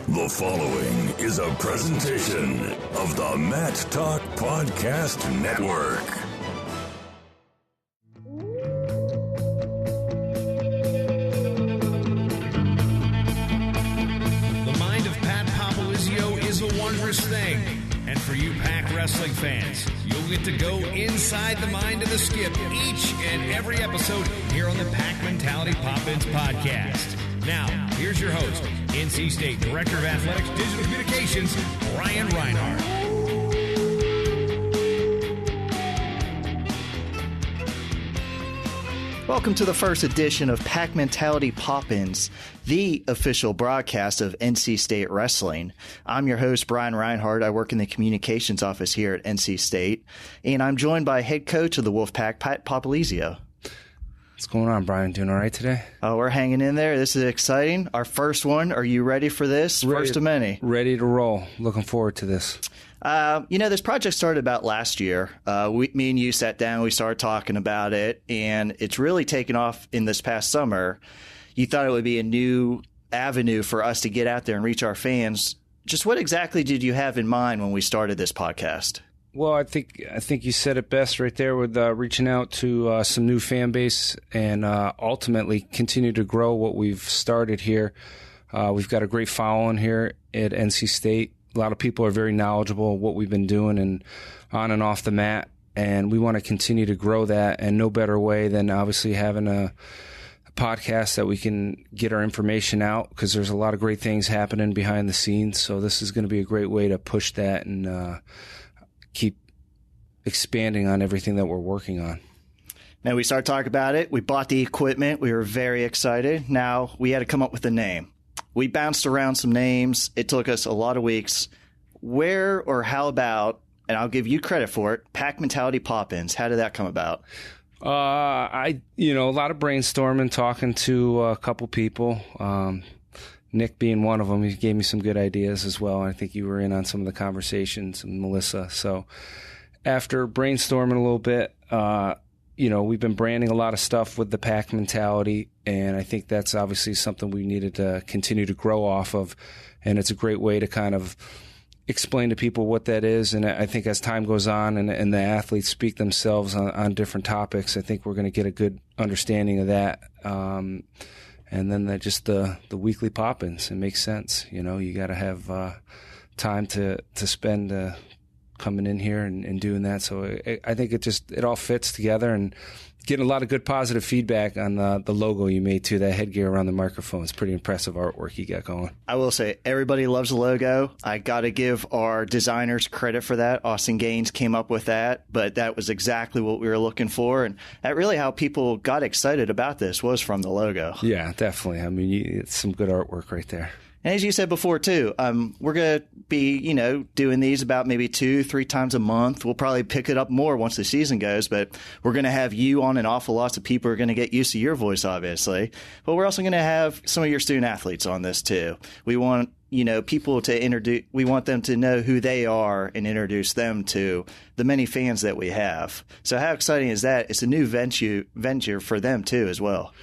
The following is a presentation of the Matt Talk Podcast Network. The mind of Pat Popolizio is a wondrous thing. And for you Pack wrestling fans, you'll get to go inside the mind of the Skip each and every episode here on the Pack Mentality Pop-Ins podcast. Now, here's your host, NC State Director of Athletics Digital Communications, Reinhardt. Welcome to the first edition of Pack Mentality Pop-Ins, the official broadcast of NC State Wrestling. I'm your host, Brian Reinhardt. I work in the communications office here at NC State, and I'm joined by head coach of the Wolfpack, Pat Popolizio. What's going on, Brian? Doing all right today? Oh, we're hanging in there. This is exciting. Our first one. Are you ready for this? First of many. Ready to roll. Looking forward to this. This project started about last year. Me and you sat down, we started talking about it, and it's really taken off in this past summer. You thought it would be a new avenue for us to get out there and reach our fans. Just what exactly did you have in mind when we started this podcast? Well, I think you said it best right there with reaching out to some new fan base and ultimately continue to grow what we've started here. We've got a great following here at NC State. A lot of people are very knowledgeable of what we've been doing and on and off the mat, and we want to continue to grow that, and no better way than obviously having a podcast that we can get our information out, because there's a lot of great things happening behind the scenes. So this is going to be a great way to push that and keep expanding on everything that we're working on. Now, we started talking about it. We bought the equipment. We were very excited. Now, we had to come up with a name. We bounced around some names. It took us a lot of weeks. Where or how about, and I'll give you credit for it, Pack Mentality Pop-Ins. How did that come about? A lot of brainstorming, talking to a couple people. Nick being one of them, he gave me some good ideas as well. I think you were in on some of the conversations, and Melissa. So after brainstorming a little bit, we've been branding a lot of stuff with the Pack mentality, and I think that's obviously something we needed to continue to grow off of, and it's a great way to kind of explain to people what that is. And I think as time goes on and the athletes speak themselves on different topics, I think we're going to get a good understanding of that. And then the weekly pop-ins, it makes sense. You got to have time to spend coming in here and doing that. So I think it all fits together, and getting a lot of good positive feedback on the logo you made too. That headgear around the microphone is pretty impressive artwork you got going. I will say everybody loves the logo. I got to give our designers credit for that. Austin Gaines came up with that, but that was exactly what we were looking for. And that really how people got excited about this was from the logo. Yeah, definitely. I mean, it's some good artwork right there. And as you said before, too, we're going to be, doing these about maybe 2-3 times a month. We'll probably pick it up more once the season goes, but we're going to have you on, and awful lots of people are going to get used to your voice, obviously. But we're also going to have some of your student athletes on this, too. We want, people to introduce, we want them to know who they are and introduce them to the many fans that we have. So how exciting is that? It's a new venture for them, too, as well.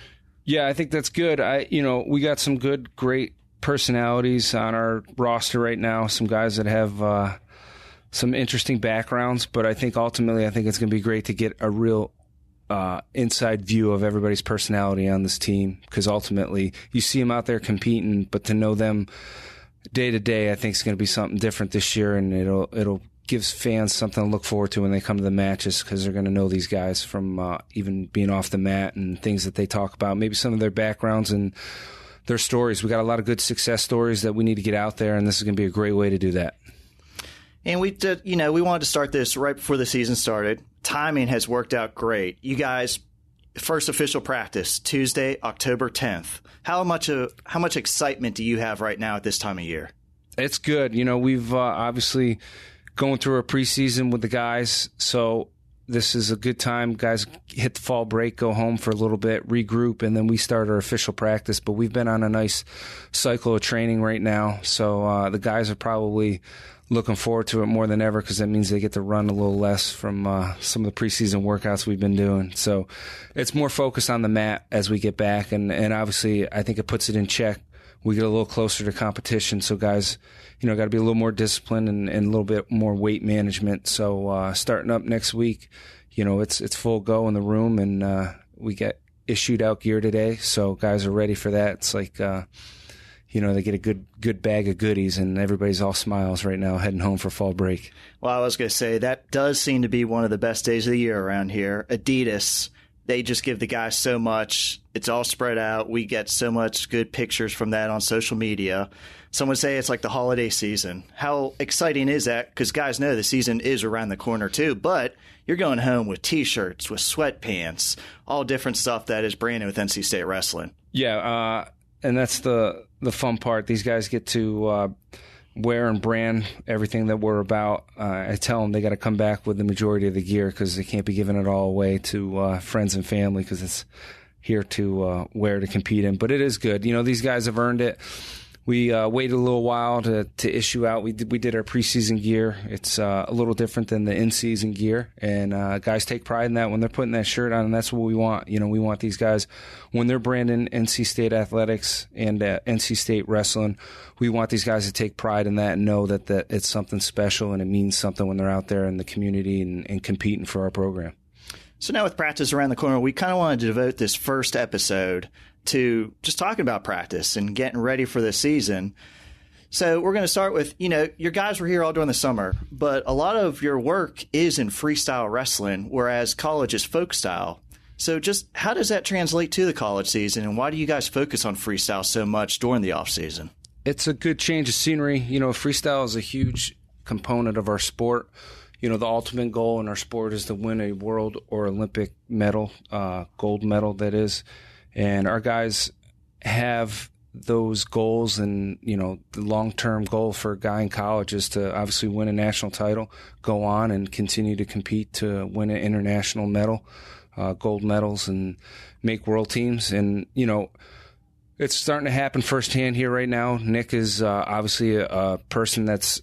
Yeah, I think that's good. We got some great personalities on our roster right now, some guys that have some interesting backgrounds, but I think ultimately it's going to be great to get a real inside view of everybody's personality on this team, because ultimately you see them out there competing, but to know them day to day, I think is going to be something different this year, and it'll gives fans something to look forward to when they come to the matches, because they're going to know these guys from even being off the mat and things that they talk about, maybe some of their backgrounds and their stories. We got a lot of good success stories that we need to get out there, and this is going to be a great way to do that. And we did, we wanted to start this right before the season started. Timing has worked out great. You guys, first official practice, Tuesday, October 10th. How much excitement do you have right now at this time of year? It's good. We've obviously going through a preseason with the guys, so this is a good time. Guys hit the fall break, go home for a little bit, regroup, and then we start our official practice. But we've been on a nice cycle of training right now, so the guys are probably looking forward to it more than ever, because that means they get to run a little less from some of the preseason workouts we've been doing. So it's more focused on the mat as we get back, and obviously I think it puts it in check we get a little closer to competition. So guys, got to be a little more disciplined and a little bit more weight management. So starting up next week, it's full go in the room, and we get issued out gear today. So guys are ready for that. It's like, they get a good bag of goodies, and everybody's all smiles right now heading home for fall break. Well, I was going to say that does seem to be one of the best days of the year around here. Adidas, they just give the guys so much. It's all spread out. We get so much good pictures from that on social media. Some would say it's like the holiday season. How exciting is that? Because guys know the season is around the corner too, but you're going home with T-shirts, with sweatpants, all different stuff that is branded with NC State Wrestling. Yeah, and that's the fun part. These guys get to wear and brand everything that we're about. I tell them they got to come back with the majority of the gear because they can't be giving it all away to friends and family because it's here to wear to compete in. But it is good. These guys have earned it. We waited a little while to issue out. We did our preseason gear. It's a little different than the in-season gear, and guys take pride in that when they're putting that shirt on, and that's what we want. We want these guys, when they're branding NC State Athletics and NC State Wrestling, we want these guys to take pride in that and know that it's something special and it means something when they're out there in the community and competing for our program. So now with practice around the corner, we kind of wanted to devote this first episode to just talking about practice and getting ready for the season. So we're going to start with, your guys were here all during the summer, but a lot of your work is in freestyle wrestling, whereas college is folk style. So just how does that translate to the college season, and why do you guys focus on freestyle so much during the off season? It's a good change of scenery. Freestyle is a huge component of our sport. The ultimate goal in our sport is to win a world or Olympic medal, gold medal that is. And our guys have those goals, and, the long-term goal for a guy in college is to obviously win a national title, go on and continue to compete to win an international medal, gold medals, and make world teams. And, it's starting to happen firsthand here right now. Nick is obviously a person that's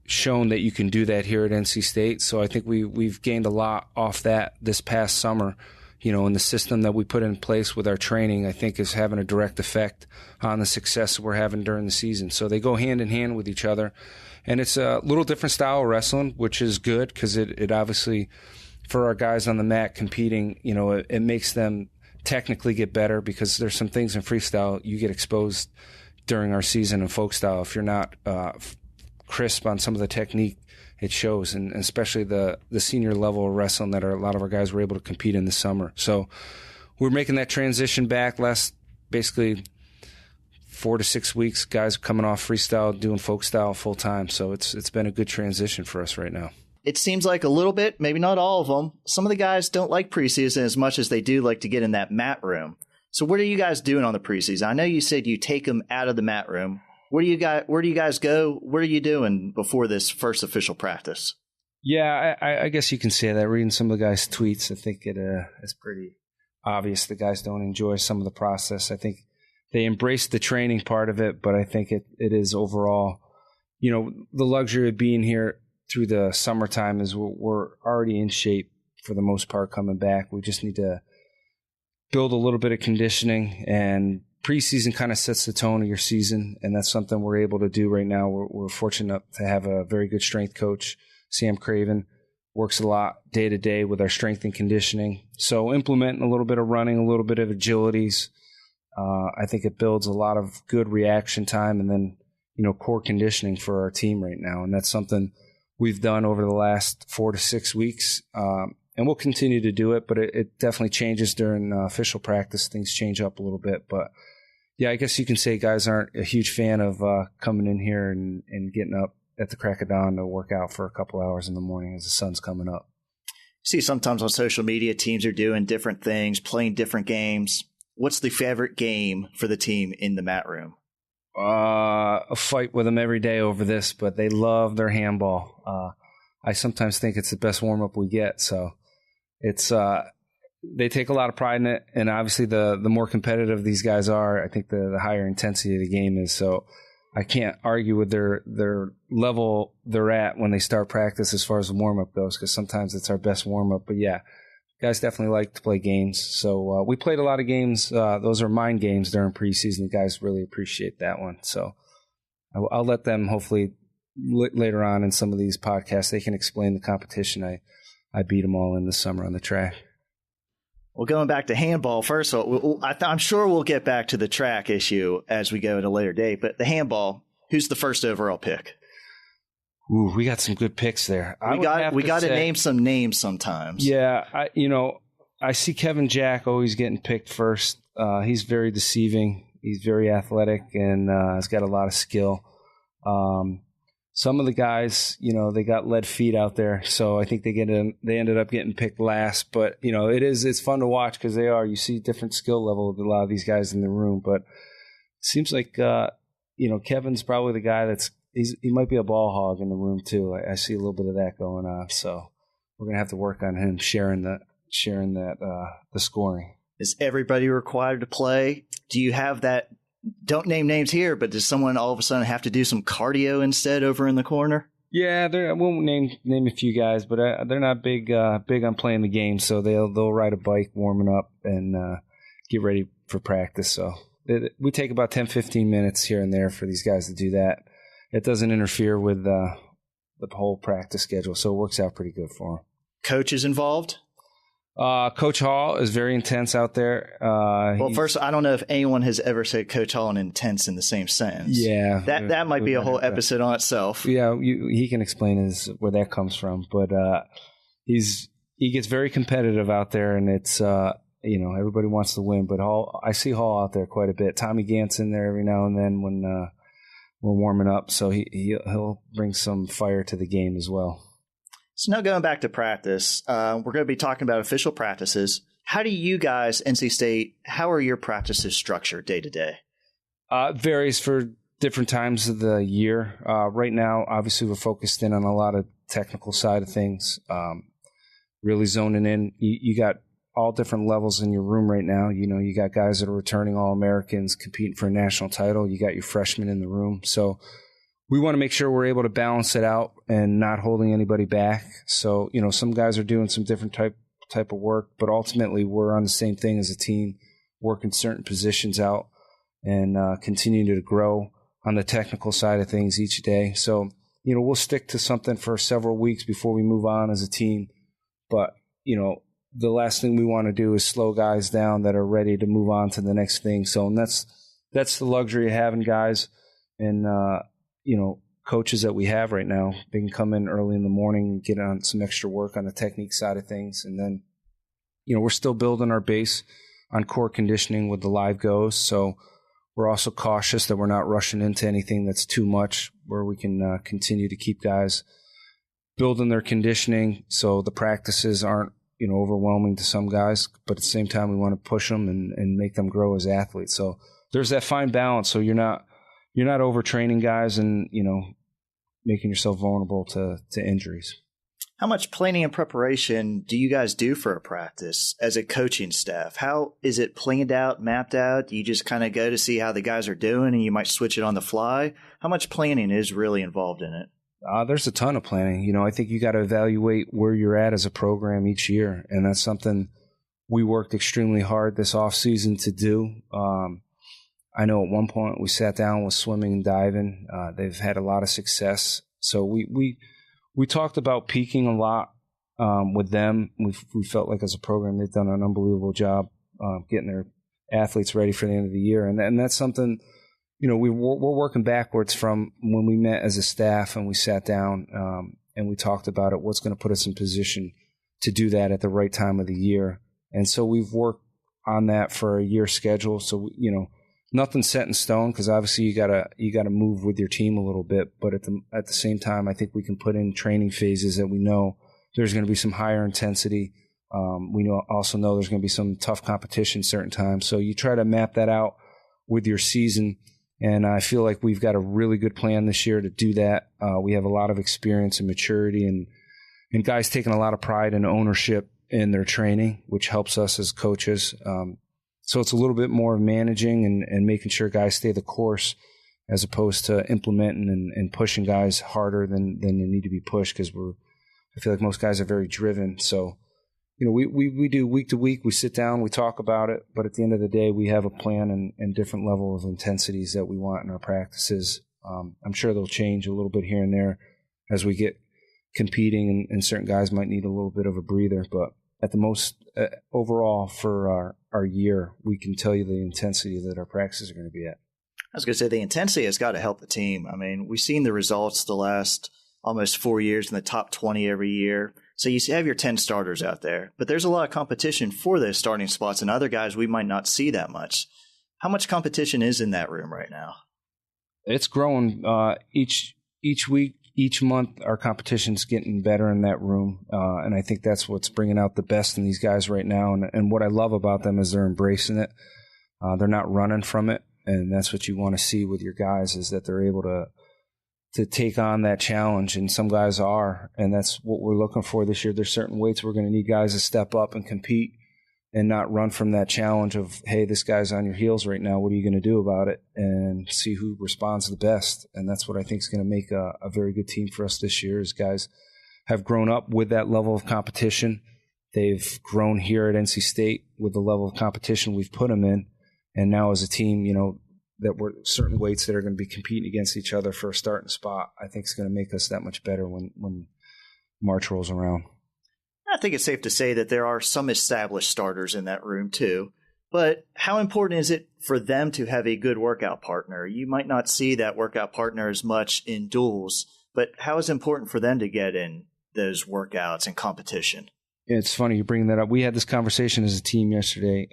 shown that you can do that here at NC State. So I think we've gained a lot off that this past summer. And the system that we put in place with our training, I think, is having a direct effect on the success we're having during the season. So they go hand in hand with each other. And it's a little different style of wrestling, which is good because it obviously, for our guys on the mat competing, it makes them technically get better because there's some things in freestyle you get exposed during our season in folk style. If you're not crisp on some of the technique, it shows, and especially the senior level of wrestling that a lot of our guys were able to compete in this summer. So we're making that transition back last basically 4 to 6 weeks. Guys coming off freestyle, doing folk style full time. So it's been a good transition for us right now. It seems like a little bit, maybe not all of them. Some of the guys don't like preseason as much as they do like to get in that mat room. So what are you guys doing on the preseason? I know you said you take them out of the mat room. Where do you guys go? What are you doing before this first official practice? Yeah, I guess you can say that. Reading some of the guys' tweets, I think it's pretty obvious the guys don't enjoy some of the process. I think they embrace the training part of it, but I think it is overall, the luxury of being here through the summertime is we're already in shape for the most part coming back. We just need to build a little bit of conditioning, and preseason kind of sets the tone of your season, and that's something we're able to do right now. We're fortunate to have a very good strength coach, Sam Craven, works a lot day to day with our strength and conditioning. So implementing a little bit of running, a little bit of agilities, I think it builds a lot of good reaction time, and then, core conditioning for our team right now. And that's something we've done over the last 4 to 6 weeks. And we'll continue to do it, but it definitely changes during official practice. Things change up a little bit. But, yeah, I guess you can say guys aren't a huge fan of coming in here and getting up at the crack of dawn to work out for a couple hours in the morning as the sun's coming up. See, sometimes on social media, teams are doing different things, playing different games. What's the favorite game for the team in the mat room? A fight with them every day over this, but they love their handball. I sometimes think it's the best warm-up we get, so it's they take a lot of pride in it, and obviously the more competitive these guys are, I think the higher intensity of the game is. So I can't argue with their level they're at when they start practice as far as the warm-up goes, because sometimes it's our best warm-up. But, yeah, guys definitely like to play games. So we played a lot of games. Those are mind games during preseason. The guys really appreciate that one. So I'll let them hopefully later on in some of these podcasts, they can explain the competition. I beat them all in the summer on the track. Well, going back to handball, first of all, I'm sure we'll get back to the track issue as we go at a later date. But the handball, who's the first overall pick? Ooh, we got some good picks there. We got to name some names sometimes. Yeah, I see Kevin Jack always getting picked first. He's very deceiving. He's very athletic and has got a lot of skill. Some of the guys, they got lead feet out there, so I think they ended up getting picked last. But it's fun to watch because you see different skill level of a lot of these guys in the room. But it seems like Kevin's probably the guy he might be a ball hog in the room too. I see a little bit of that going on, so we're gonna have to work on him sharing the scoring. Is everybody required to play? Do you have that? Don't name names here, but does someone all of a sudden have to do some cardio instead over in the corner? Yeah, I won't name a few guys, but they're not big on playing the game, so they'll ride a bike warming up and get ready for practice. So we take about 10-15 minutes here and there for these guys to do that. It doesn't interfere with the whole practice schedule, so it works out pretty good for them. Coaches involved? Coach Hall is very intense out there. First, I don't know if anyone has ever said Coach Hall and intense in the same sentence. Yeah. That might be a whole episode on itself. Yeah, he can explain where that comes from. But he gets very competitive out there, and it's, everybody wants to win. But I see Hall out there quite a bit. Tommy Gant's in there every now and then when we're warming up. So he'll bring some fire to the game as well. So now going back to practice, we're going to be talking about official practices. How do you guys, NC State, how are your practices structured day to day? It varies for different times of the year. Right now, obviously, we're focused in on a lot of technical side of things, really zoning in. You got all different levels in your room right now. You got guys that are returning All-Americans competing for a national title. You got your freshmen in the room. So we want to make sure we're able to balance it out and not holding anybody back. So, some guys are doing some different type of work, but ultimately we're on the same thing as a team, working certain positions out and continuing to grow on the technical side of things each day. So, we'll stick to something for several weeks before we move on as a team. But, the last thing we want to do is slow guys down that are ready to move on to the next thing. So, and that's the luxury of having guys and, coaches that we have right now. They can come in early in the morning and get on some extra work on the technique side of things. And then, we're still building our base on core conditioning with the live goes. So we're also cautious that we're not rushing into anything that's too much, where we can continue to keep guys building their conditioning so the practices aren't, overwhelming to some guys. But at the same time, we want to push them and make them grow as athletes. So there's that fine balance. So you're not overtraining guys and, making yourself vulnerable to injuries. How much planning and preparation do you guys do for a practice as a coaching staff? How is it planned out, mapped out? Do you just kind of go to see how the guys are doing and you might switch it on the fly? How much planning is really involved in it? There's a ton of planning. I think you got to evaluate where you're at as a program each year. And that's something we worked extremely hard this off season to do. I know at one point we sat down with swimming and diving. They've had a lot of success. So we talked about peaking a lot with them. We felt like as a program they've done an unbelievable job getting their athletes ready for the end of the year. And that's something, we're working backwards from when we met as a staff and we sat down and we talked about it, what's going to put us in position to do that at the right time of the year. And so we've worked on that for a year schedule. So, nothing's set in stone because obviously you gotta move with your team a little bit, but at the same time, I think we can put in training phases that we know there's going to be some higher intensity. We also know there's going to be some tough competition certain times, so you try to map that out with your season. And I feel like we've got a really good plan this year to do that. We have a lot of experience and maturity, and guys taking a lot of pride and ownership in their training, which helps us as coaches. So it's a little bit more of managing and making sure guys stay the course as opposed to implementing and pushing guys harder than they need to be pushed because I feel like most guys are very driven. So, we do week to week. We sit down, we talk about it, but at the end of the day, we have a plan and different level of intensities that we want in our practices. I'm sure they'll change a little bit here and there as we get competing, and certain guys might need a little bit of a breather. But at the most, overall for our year, we can tell you the intensity that our practices are going to be at. I was going to say the intensity has got to help the team. I mean, we've seen the results the last almost 4 years in the top 20 every year. So you have your 10 starters out there, but there's a lot of competition for those starting spots, and other guys we might not see that much. How much competition is in that room right now? It's growing each week, each month. Our competition's getting better in that room, and I think that's what's bringing out the best in these guys right now. And what I love about them is they're embracing it. They're not running from it, and that's what you want to see with your guys, is that they're able to take on that challenge, and some guys are, and that's what we're looking for this year. There's certain weights we're going to need guys to step up and compete and not run from that challenge of, hey, this guy's on your heels right now, what are you going to do about it, and see who responds the best. And that's what I think is going to make a very good team for us this year, is guys have grown up with that level of competition. They've grown here at NC State with the level of competition we've put them in, and now as a team, that we're certain weights that are going to be competing against each other for a starting spot, I think is going to make us that much better when March rolls around. I think it's safe to say that there are some established starters in that room too, but how important is it for them to have a good workout partner? You might not see that workout partner as much in duels, but how is it important for them to get in those workouts and competition? It's funny you bring that up. We had this conversation as a team yesterday,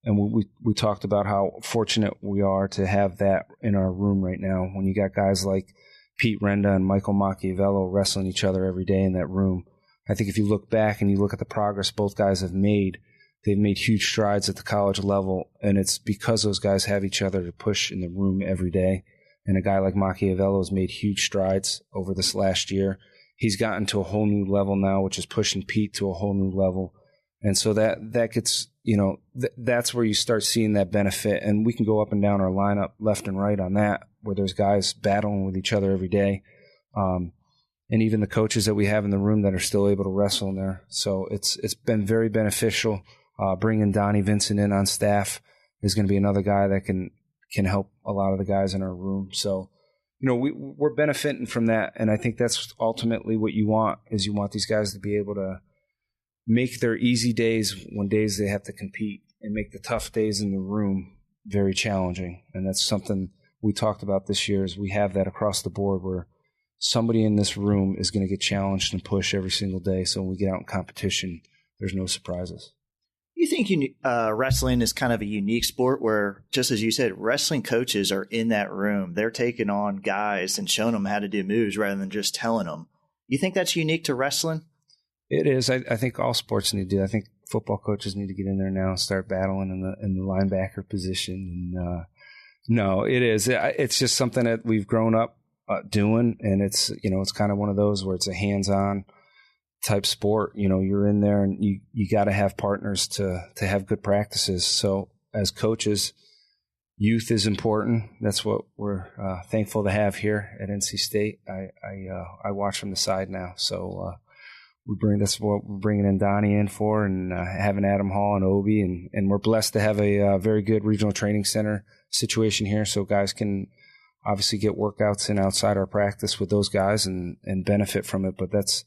and we talked about how fortunate we are to have that in our room right now. When you got guys like Pete Renda and Michael Machiavello wrestling each other every day in that room, I think if you look back and you look at the progress both guys have made, they've made huge strides at the college level, and it's because those guys have each other to push in the room every day. And a guy like Machiavello has made huge strides over this last year. He's gotten to a whole new level now, which is pushing Pete to a whole new level. And so that gets, that's where you start seeing that benefit. And we can go up and down our lineup left and right on that, where there's guys battling with each other every day. And even the coaches that we have in the room that are still able to wrestle in there. So it's been very beneficial. Bringing Donnie Vincent in on staff is going to be another guy that can help a lot of the guys in our room. So, we're benefiting from that. And I think that's ultimately what you want, is you want these guys to be able to make their easy days when days they have to compete, and make the tough days in the room very challenging. And that's something we talked about this year, is we have that across the board, where somebody in this room is going to get challenged and push every single day. So when we get out in competition, there's no surprises. You think wrestling is kind of a unique sport where, just as you said, wrestling coaches are in that room. They're taking on guys and showing them how to do moves rather than just telling them. You think that's unique to wrestling? It is. I think all sports need to do. I think football coaches need to get in there now and start battling in the linebacker position. And no, it is. It's just something that we've grown up doing, and it's it's kind of one of those where it's a hands-on type sport. You're in there, and you got to have partners to have good practices. So as coaches, youth is important. That's what we're thankful to have here at NC State. I watch from the side now, so. That's what we're bringing in Donnie in for, and having Adam Hall and Obi, and we're blessed to have a very good regional training center situation here, so guys can obviously get workouts in outside our practice with those guys and benefit from it. But that's,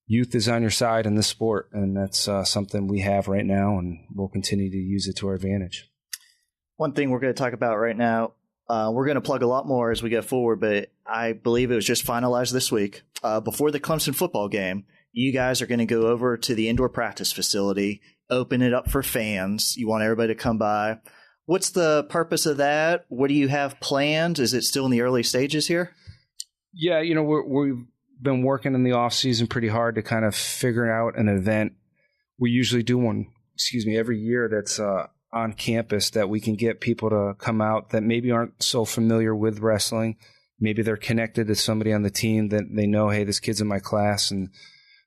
youth is on your side in this sport, and that's something we have right now, and we'll continue to use it to our advantage. One thing we're going to talk about right now, we're going to plug a lot more as we go forward, but I believe it was just finalized this week. Before the Clemson football game, you guys are going to go over to the indoor practice facility, open it up for fans. You want everybody to come by. What's the purpose of that? What do you have planned? Is it still in the early stages here? Yeah, we've been working in the off season pretty hard to kind of figure out an event. We usually do one, every year that's on campus that we can get people to come out that maybe aren't so familiar with wrestling. Maybe they're connected to somebody on the team that they know, hey, this kid's in my class, and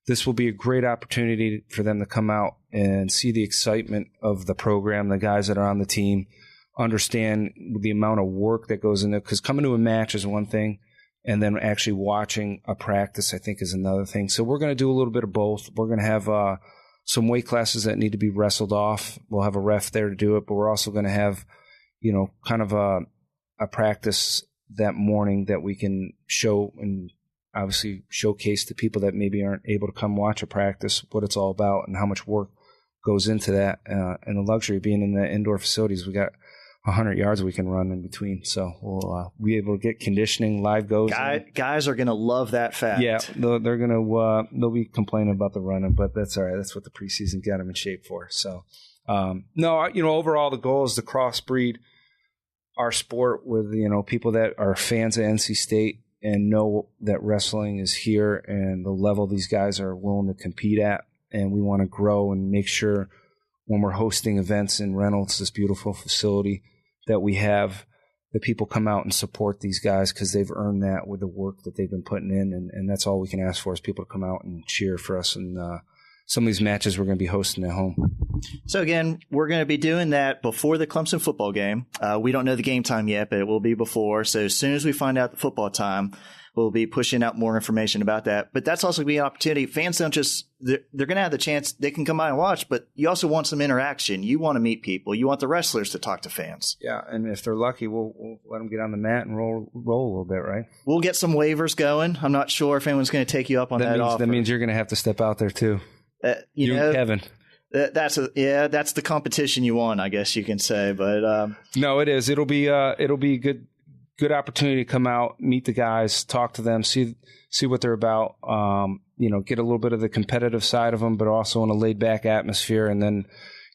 this will be a great opportunity for them to come out and see the excitement of the program, the guys that are on the team, understand the amount of work that goes in there. Because coming to a match is one thing, and then actually watching a practice, I think, is another thing. So we're going to do a little bit of both. We're going to have some weight classes that need to be wrestled off. We'll have a ref there to do it, but we're also going to have, kind of a practice that morning that we can show and obviously showcase to people that maybe aren't able to come watch a practice what it's all about and how much work goes into that. And the luxury of being in the indoor facilities, we got 100 yards we can run in between. So we'll be able to get conditioning, live goes. Guys are going to love that fact. Yeah, they're going to they'll be complaining about the running, but that's all right. That's what the preseason got them in shape for. So, overall the goal is to crossbreed our sport with, people that are fans of NC State and know that wrestling is here and the level these guys are willing to compete at. And we want to grow and make sure when we're hosting events in Reynolds, this beautiful facility, that we have the people come out and support these guys because they've earned that with the work that they've been putting in. And that's all we can ask for is people to come out and cheer for us. And some of these matches we're going to be hosting at home. So, again, we're going to be doing that before the Clemson football game. We don't know the game time yet, but it will be before. So as soon as we find out the football time, we'll be pushing out more information about that. But that's also going to be an opportunity. Fans don't just – they're going to have the chance. They can come by and watch, but you also want some interaction. You want to meet people. You want the wrestlers to talk to fans. Yeah, and if they're lucky, we'll let them get on the mat and roll a little bit, right? We'll get some waivers going. I'm not sure if anyone's going to take you up on that offer. That means you're going to have to step out there too. You and Kevin. That's the competition you want, I guess you can say. But no, it is. It'll be a good opportunity to come out, meet the guys, talk to them, see what they're about. Get a little bit of the competitive side of them, but also in a laid back atmosphere. And then,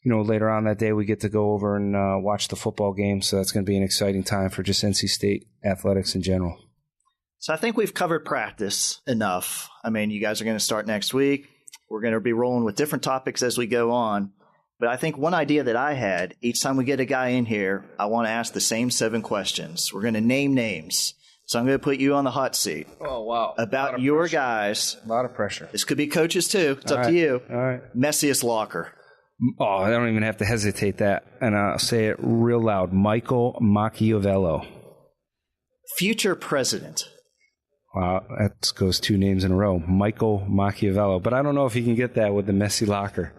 later on that day, we get to go over and watch the football game. So that's going to be an exciting time for just NC State athletics in general. So I think we've covered practice enough. I mean, you guys are going to start next week. We're going to be rolling with different topics as we go on. But I think one idea that I had, each time we get a guy in here, I want to ask the same 7 questions. We're going to name names. So I'm going to put you on the hot seat. Oh, wow. About your pressure. Guys. A lot of pressure. This could be coaches, too. It's up to you. All right. Messiest locker. Oh, I don't even have to hesitate that. And I'll say it real loud. Michael Machiavello. Future president. Wow, that goes 2 names in a row. Michael Machiavello. But I don't know if he can get that with the messy locker.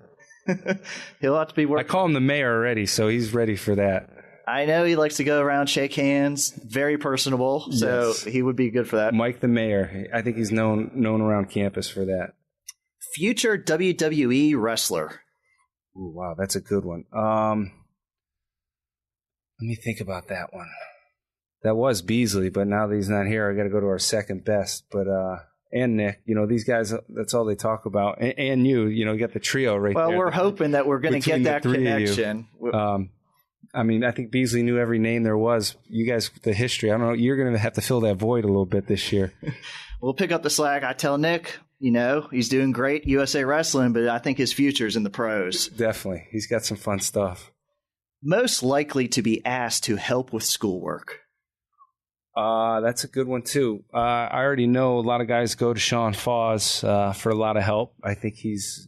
He'll have to be working. I call him the mayor already, so he's ready for that. I know he likes to go around, shake hands, very personable, so yes. He would be good for that. Mike the mayor. I think he's known around campus for that. Future WWE wrestler. Ooh, wow, that's a good one. Let me think about that one. That was Beasley, but now that he's not here, I got to go to our second best. But and Nick, these guys, that's all they talk about. And you got the trio right there. Well, we're hoping that we're going to get that connection. I think Beasley knew every name there was. You guys, the history, I don't know, you're going to have to fill that void a little bit this year. We'll pick up the slack. I tell Nick, he's doing great USA Wrestling, but I think his future's in the pros. Definitely. He's got some fun stuff. Most likely to be asked to help with schoolwork. That's a good one, too. I already know a lot of guys go to Sean Foss for a lot of help. I think he's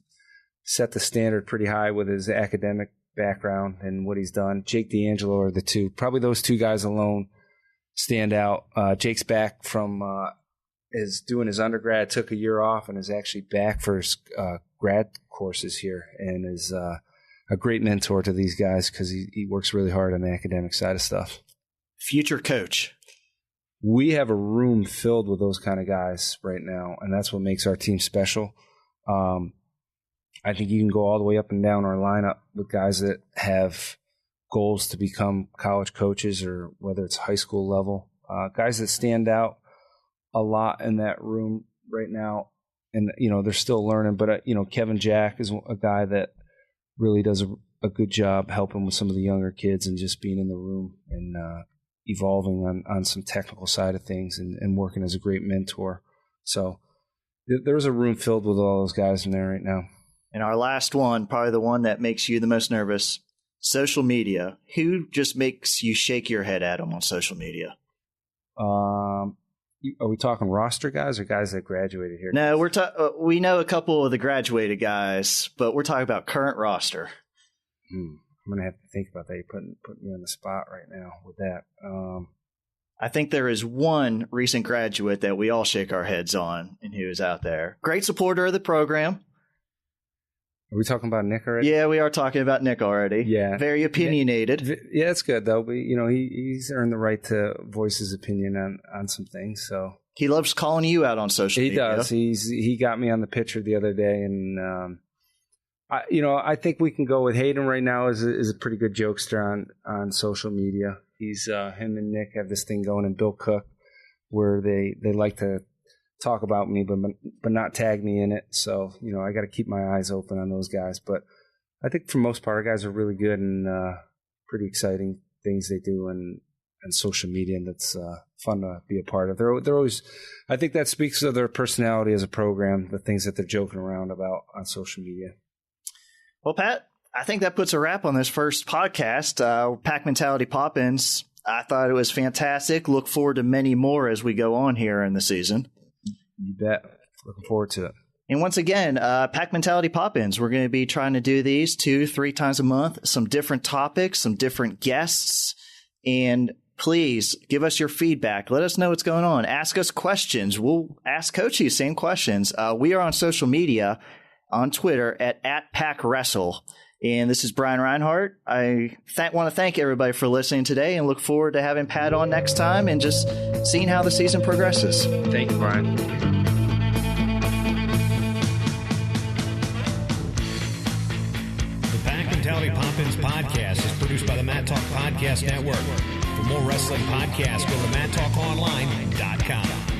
set the standard pretty high with his academic background and what he's done. Jake D'Angelo are the two. Probably those 2 guys alone stand out. Jake's back from is doing his undergrad, took a year off, and is actually back for his grad courses here and is a great mentor to these guys because he works really hard on the academic side of stuff. Future coach. We have a room filled with those kind of guys right now, and that's what makes our team special. I think you can go all the way up and down our lineup with guys that have goals to become college coaches or whether it's high school level. Guys that stand out a lot in that room right now, and, they're still learning. But, Kevin Jack is a guy that really does a good job helping with some of the younger kids and just being in the room and evolving on some technical side of things and working as a great mentor. So there's a room filled with all those guys in there right now. And our last one, probably the one that makes you the most nervous, social media. Who just makes you shake your head at them on social media? Are we talking roster guys or guys that graduated here? No, we know a couple of the graduated guys, but we're talking about current roster. I'm going to have to think about that. You're putting me on the spot right now with that. I think there is one recent graduate that we all shake our heads on and who is out there. Great supporter of the program. Are we talking about Nick already? Yeah, we are talking about Nick already. Yeah. Very opinionated. Yeah, that's good, though. But, he's earned the right to voice his opinion on some things. So he loves calling you out on social media. He does. He got me on the picture the other day, and I think we can go with Hayden right now is a pretty good jokester on social media. He's him and Nick have this thing going, and Bill Cook, where they like to talk about me, but not tag me in it. So I got to keep my eyes open on those guys. But I think for the most part, our guys are really good and pretty exciting things they do and social media, and that's fun to be a part of. They're always, I think that speaks of their personality as a program, the things that they're joking around about on social media. Well, Pat, I think that puts a wrap on this first podcast. Pack Mentality Pop-Ins. I thought it was fantastic. Look forward to many more as we go on here in the season. You bet. Looking forward to it. And once again, Pack Mentality Pop-Ins. We're going to be trying to do these 2-3 times a month, some different topics, some different guests. And please give us your feedback. Let us know what's going on. Ask us questions. We'll ask Coach these same questions. We are on social media, on Twitter at @PackWrestle. And this is Brian Reinhardt. I want to thank everybody for listening today and look forward to having Pat on next time and just seeing how the season progresses. Thank you, Brian. The Pack Mentality Pop-Ins podcast is produced by the Matt Talk Podcast Network. For more wrestling podcasts, go to MattTalkOnline.com.